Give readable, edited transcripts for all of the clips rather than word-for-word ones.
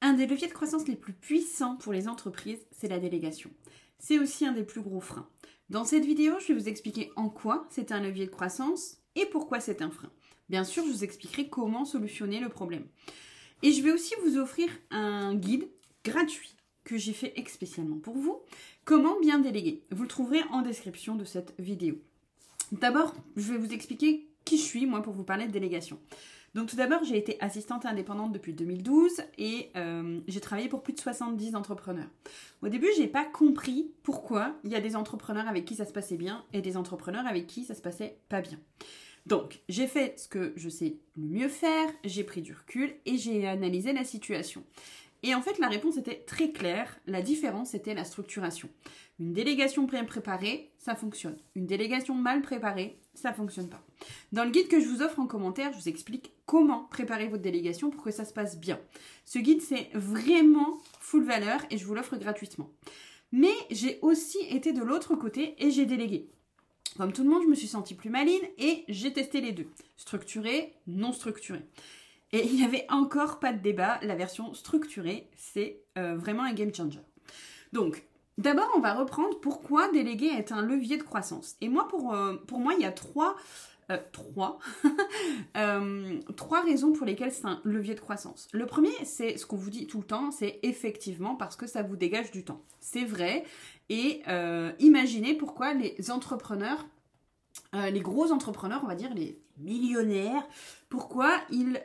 Un des leviers de croissance les plus puissants pour les entreprises, c'est la délégation. C'est aussi un des plus gros freins. Dans cette vidéo, je vais vous expliquer en quoi c'est un levier de croissance et pourquoi c'est un frein. Bien sûr, je vous expliquerai comment solutionner le problème. Et je vais aussi vous offrir un guide gratuit que j'ai fait spécialement pour vous. Comment bien déléguer. Vous le trouverez en description de cette vidéo. D'abord, je vais vous expliquer qui je suis, moi, pour vous parler de délégation. Donc tout d'abord, j'ai été assistante indépendante depuis 2012 et j'ai travaillé pour plus de 70 entrepreneurs. Au début, je n'ai pas compris pourquoi il y a des entrepreneurs avec qui ça se passait bien et des entrepreneurs avec qui ça se passait pas bien. Donc, j'ai fait ce que je sais le mieux faire, j'ai pris du recul et j'ai analysé la situation. Et en fait, la réponse était très claire. La différence, c'était la structuration. Une délégation bien préparée, ça fonctionne. Une délégation mal préparée, ça ne fonctionne pas. Dans le guide que je vous offre en commentaire, je vous explique comment préparer votre délégation pour que ça se passe bien. Ce guide, c'est vraiment full valeur et je vous l'offre gratuitement. Mais j'ai aussi été de l'autre côté et j'ai délégué. Comme tout le monde, je me suis sentie plus maligne et j'ai testé les deux. Structuré, non structuré. Et il n'y avait encore pas de débat, la version structurée, c'est vraiment un game changer. Donc, d'abord, on va reprendre pourquoi déléguer est un levier de croissance. Et moi, pour moi, il y a trois raisons pour lesquelles c'est un levier de croissance. Le premier, c'est ce qu'on vous dit tout le temps, c'est effectivement parce que ça vous dégage du temps. C'est vrai. Et imaginez pourquoi les entrepreneurs, les gros entrepreneurs, on va dire les millionnaires, pourquoi ils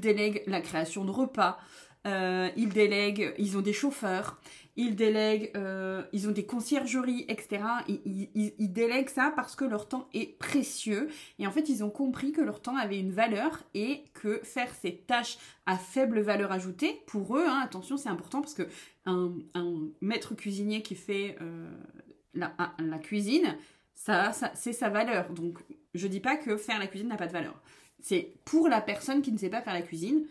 délèguent la création de repas, ils ont des chauffeurs, ils délèguent, ils ont des conciergeries, etc. Ils délèguent ça parce que leur temps est précieux. Et en fait, ils ont compris que leur temps avait une valeur et que faire ces tâches à faible valeur ajoutée, pour eux, hein, attention, c'est important parce que un maître cuisinier qui fait la cuisine, ça c'est sa valeur. Donc, je dis pas que faire la cuisine n'a pas de valeur. C'est pour la personne qui ne sait pas faire la cuisine,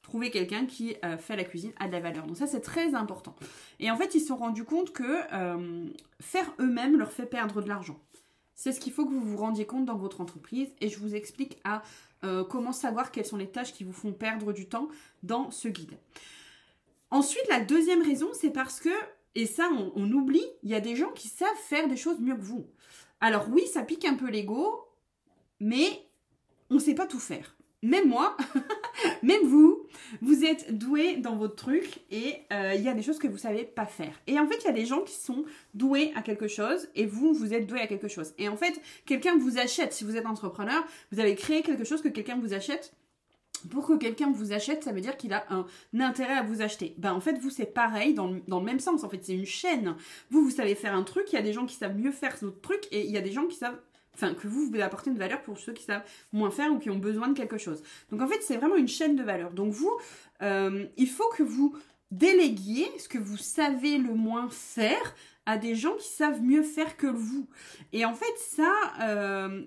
trouver quelqu'un qui fait la cuisine a de la valeur. Donc ça, c'est très important. Et en fait, ils se sont rendus compte que faire eux-mêmes leur fait perdre de l'argent. C'est ce qu'il faut que vous vous rendiez compte dans votre entreprise. Et je vous explique comment savoir quelles sont les tâches qui vous font perdre du temps dans ce guide. Ensuite, la deuxième raison, c'est parce que, et ça, on oublie, il y a des gens qui savent faire des choses mieux que vous. Alors oui, ça pique un peu l'ego, mais on ne sait pas tout faire. Même moi, même vous êtes doués dans votre truc et il y a des choses que vous ne savez pas faire. Et en fait, il y a des gens qui sont doués à quelque chose et vous êtes doués à quelque chose. Et en fait, quelqu'un vous achète. Si vous êtes entrepreneur, vous avez créé quelque chose que quelqu'un vous achète. Pour que quelqu'un vous achète, ça veut dire qu'il a un intérêt à vous acheter. Ben en fait, vous, c'est pareil, dans le même sens. En fait, c'est une chaîne. Vous savez faire un truc, il y a des gens qui savent mieux faire votre truc, et il y a des gens qui savent... Enfin, que vous apportez une valeur pour ceux qui savent moins faire ou qui ont besoin de quelque chose. Donc en fait, c'est vraiment une chaîne de valeur. Donc vous, il faut que vous déléguiez ce que vous savez le moins faire à des gens qui savent mieux faire que vous. Et en fait, ça,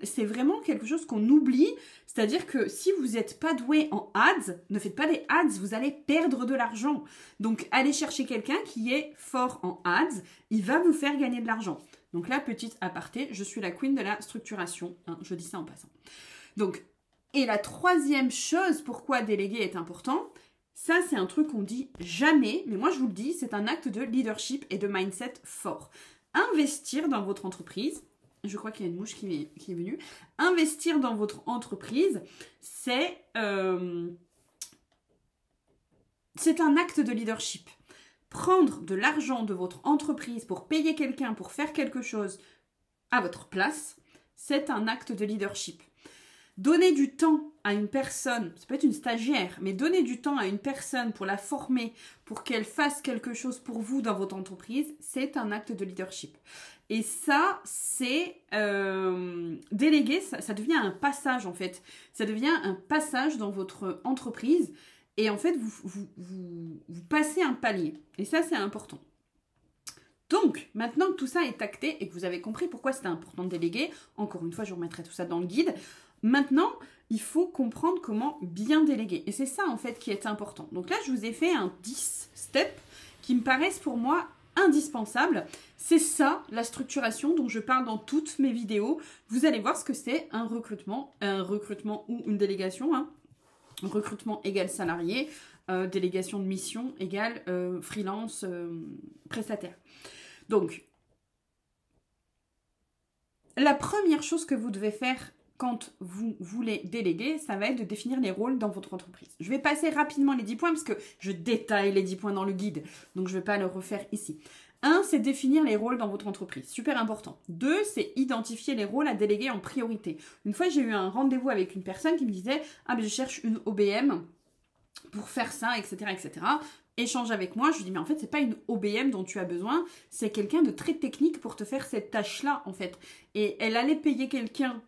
c'est vraiment quelque chose qu'on oublie. C'est-à-dire que si vous n'êtes pas doué en ads, ne faites pas des ads, vous allez perdre de l'argent. Donc, allez chercher quelqu'un qui est fort en ads, il va vous faire gagner de l'argent. Donc là, petite aparté, je suis la queen de la structuration, hein, je dis ça en passant. Donc, et la troisième chose, pourquoi déléguer est important, ça c'est un truc qu'on dit jamais, mais moi je vous le dis, c'est un acte de leadership et de mindset fort. Investir dans votre entreprise, je crois qu'il y a une mouche qui est venue, investir dans votre entreprise, c'est un acte de leadership. Prendre de l'argent de votre entreprise pour payer quelqu'un pour faire quelque chose à votre place, c'est un acte de leadership. Donner du temps à une personne, ça peut être une stagiaire, mais donner du temps à une personne pour la former, pour qu'elle fasse quelque chose pour vous dans votre entreprise, c'est un acte de leadership. Et ça, c'est déléguer, ça devient un passage en fait. Ça devient un passage dans votre entreprise. Et en fait, vous passez un palier. Et ça, c'est important. Donc, maintenant que tout ça est acté et que vous avez compris pourquoi c'était important de déléguer, encore une fois, je vous remettrai tout ça dans le guide. Maintenant, il faut comprendre comment bien déléguer. Et c'est ça, en fait, qui est important. Donc là, je vous ai fait un 10 steps qui me paraissent pour moi indispensables. C'est ça, la structuration dont je parle dans toutes mes vidéos. Vous allez voir ce que c'est un recrutement ou une délégation, hein. Recrutement égale salarié, délégation de mission égale freelance prestataire. Donc, la première chose que vous devez faire quand vous voulez déléguer, ça va être de définir les rôles dans votre entreprise. Je vais passer rapidement les 10 points parce que je détaille les 10 points dans le guide, donc je ne vais pas le refaire ici. 1, c'est définir les rôles dans votre entreprise, super important. 2, c'est identifier les rôles à déléguer en priorité. Une fois, j'ai eu un rendez-vous avec une personne qui me disait « Ah, mais je cherche une OBM pour faire ça, etc. etc. » Échange avec moi, je lui dis « Mais en fait, c'est pas une OBM dont tu as besoin, c'est quelqu'un de très technique pour te faire cette tâche-là, en fait. » Et elle allait payer quelqu'un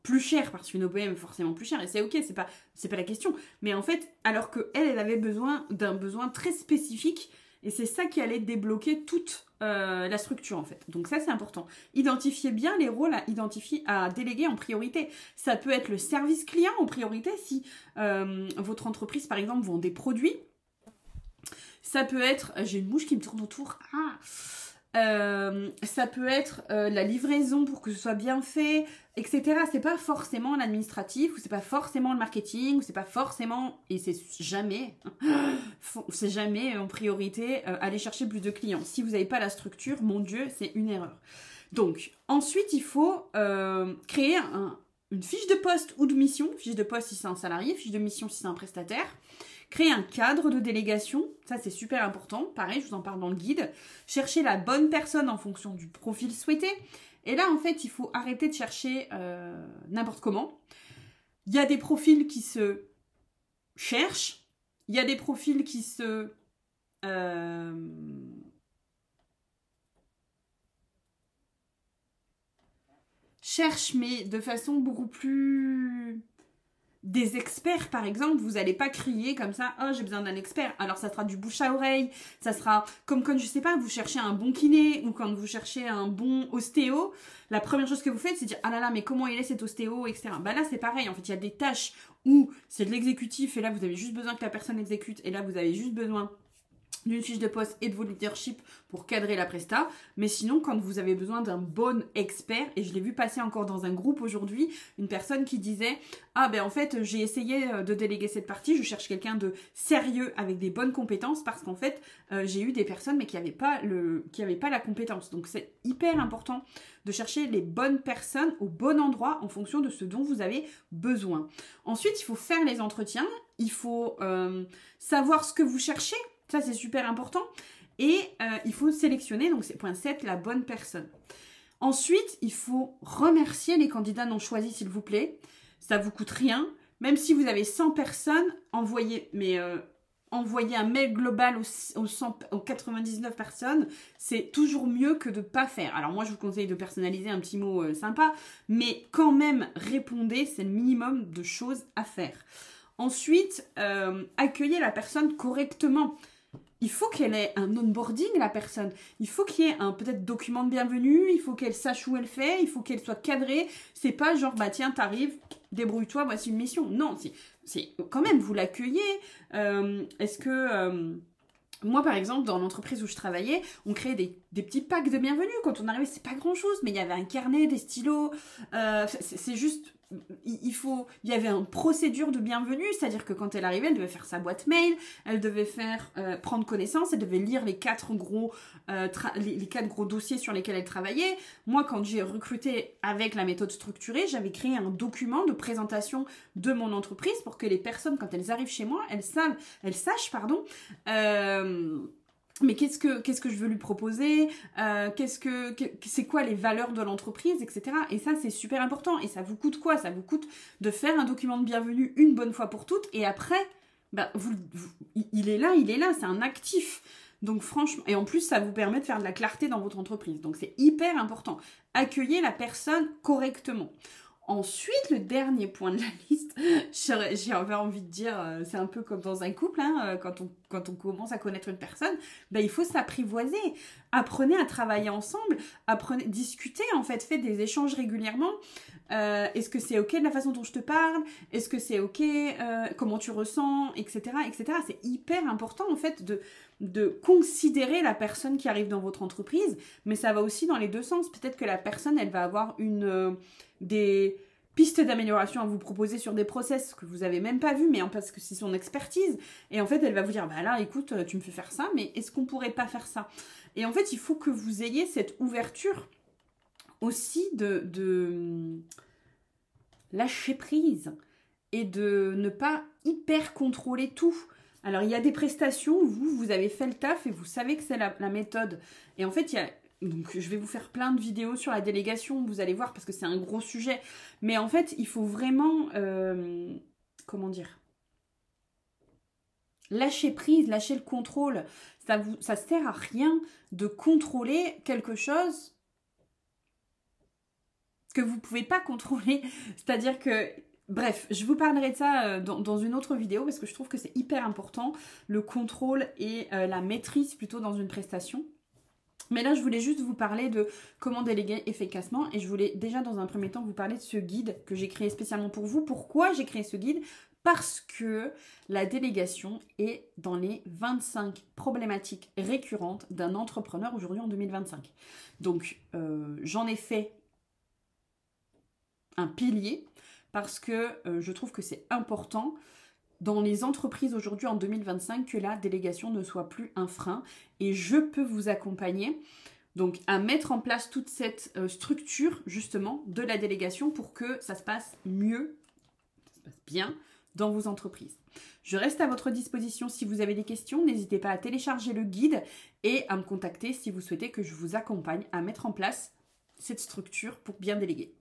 plus cher, parce qu'une OBM est forcément plus cher, et c'est ok, c'est pas la question. Mais en fait, alors qu'elle avait besoin d'un besoin très spécifique, et c'est ça qui allait débloquer toute la structure en fait. Donc ça c'est important. Identifiez bien les rôles à déléguer en priorité. Ça peut être le service client en priorité si votre entreprise par exemple vend des produits. Ça peut être, j'ai une mouche qui me tourne autour. Ça peut être la livraison pour que ce soit bien fait, etc. C'est pas forcément l'administratif, ou c'est pas forcément le marketing, ou c'est pas forcément, et c'est jamais en priorité aller chercher plus de clients. Si vous n'avez pas la structure, mon Dieu, c'est une erreur. Donc, ensuite, il faut créer une fiche de poste ou de mission, fiche de poste si c'est un salarié, fiche de mission si c'est un prestataire. Créer un cadre de délégation, ça c'est super important. Pareil, je vous en parle dans le guide. Chercher la bonne personne en fonction du profil souhaité. Et là, en fait, il faut arrêter de chercher n'importe comment. Il y a des profils qui se cherchent. Il y a des profils qui se... cherchent, mais de façon beaucoup plus... Des experts, par exemple, vous n'allez pas crier comme ça « Oh, j'ai besoin d'un expert ». Alors, ça sera du bouche à oreille, ça sera comme quand, je sais pas, vous cherchez un bon kiné ou quand vous cherchez un bon ostéo, la première chose que vous faites, c'est dire « Ah là là, mais comment il est cet ostéo ?» etc. Bah là, c'est pareil, en fait, il y a des tâches où c'est de l'exécutif et là, vous avez juste besoin que la personne exécute et là, vous avez juste besoin d'une fiche de poste et de votre leadership pour cadrer la presta. Mais sinon, quand vous avez besoin d'un bon expert, et je l'ai vu passer encore dans un groupe aujourd'hui, une personne qui disait « Ah ben en fait, j'ai essayé de déléguer cette partie, je cherche quelqu'un de sérieux avec des bonnes compétences parce qu'en fait, j'ai eu des personnes mais qui n'avaient pas la compétence. » Donc c'est hyper important de chercher les bonnes personnes au bon endroit en fonction de ce dont vous avez besoin. Ensuite, il faut faire les entretiens, il faut savoir ce que vous cherchez. Ça, c'est super important. Et il faut sélectionner, donc c'est point 7, la bonne personne. Ensuite, il faut remercier les candidats non choisis, s'il vous plaît. Ça ne vous coûte rien. Même si vous avez 100 personnes, envoyez un mail global aux 99 personnes. C'est toujours mieux que de ne pas faire. Alors moi, je vous conseille de personnaliser un petit mot sympa. Mais quand même, répondez, c'est le minimum de choses à faire. Ensuite, accueillez la personne correctement. Il faut qu'elle ait un onboarding, la personne. Il faut qu'il y ait un peut-être document de bienvenue. Il faut qu'elle sache où elle fait. Il faut qu'elle soit cadrée. C'est pas genre, bah tiens, t'arrives, débrouille-toi, voici une mission. Non, c'est quand même, vous l'accueillez. Est-ce que... moi, par exemple, dans l'entreprise où je travaillais, on créait des petits packs de bienvenue. Quand on arrivait, c'est pas grand-chose, mais il y avait un carnet, des stylos. C'est juste... Il y avait une procédure de bienvenue, c'est-à-dire que quand elle arrivait, elle devait faire sa boîte mail, elle devait prendre connaissance, elle devait lire les quatre gros dossiers sur lesquels elle travaillait. Moi, quand j'ai recruté avec la méthode structurée, j'avais créé un document de présentation de mon entreprise pour que les personnes, quand elles arrivent chez moi, elles sachent, mais qu'est-ce que je veux lui proposer, c'est quoi les valeurs de l'entreprise, etc. Et ça, c'est super important. Et ça vous coûte quoi? Ça vous coûte de faire un document de bienvenue une bonne fois pour toutes. Et après, bah, il est là, c'est un actif. Donc franchement, et en plus, ça vous permet de faire de la clarté dans votre entreprise. Donc c'est hyper important. Accueillez la personne correctement. Ensuite, le dernier point de la liste, j'ai envie de dire, c'est un peu comme dans un couple, hein, quand on commence à connaître une personne, ben, il faut s'apprivoiser. Apprenez à travailler ensemble, discutez en fait, faites des échanges régulièrement. Est-ce que c'est ok de la façon dont je te parle? Est-ce que c'est ok? Comment tu ressens? Etc. etc. C'est hyper important en fait de considérer la personne qui arrive dans votre entreprise, mais ça va aussi dans les deux sens. Peut-être que la personne, elle va avoir pistes d'amélioration à vous proposer sur des process que vous avez même pas vus, mais parce que c'est son expertise. Et en fait, elle va vous dire, bah là, écoute, tu me fais faire ça, mais est-ce qu'on pourrait pas faire ça? Et en fait, il faut que vous ayez cette ouverture aussi de lâcher prise et de ne pas hyper contrôler tout. Alors, il y a des prestations où vous avez fait le taf et vous savez que c'est la méthode. Et en fait, il y a... Donc, je vais vous faire plein de vidéos sur la délégation, vous allez voir, parce que c'est un gros sujet. Mais en fait, il faut vraiment... comment dire? Lâcher prise, lâcher le contrôle. Ça sert à rien de contrôler quelque chose que vous ne pouvez pas contrôler. C'est-à-dire que... Bref, je vous parlerai de ça dans une autre vidéo parce que je trouve que c'est hyper important, le contrôle et la maîtrise plutôt dans une prestation. Mais là, je voulais juste vous parler de comment déléguer efficacement et je voulais déjà dans un premier temps vous parler de ce guide que j'ai créé spécialement pour vous. Pourquoi j'ai créé ce guide? Parce que la délégation est dans les 25 problématiques récurrentes d'un entrepreneur aujourd'hui en 2025. Donc, j'en ai fait un pilier parce que je trouve que c'est important dans les entreprises aujourd'hui en 2025 que la délégation ne soit plus un frein et je peux vous accompagner donc à mettre en place toute cette structure justement de la délégation pour que ça se passe mieux, ça se passe bien dans vos entreprises. Je reste à votre disposition si vous avez des questions, n'hésitez pas à télécharger le guide et à me contacter si vous souhaitez que je vous accompagne à mettre en place cette structure pour bien déléguer.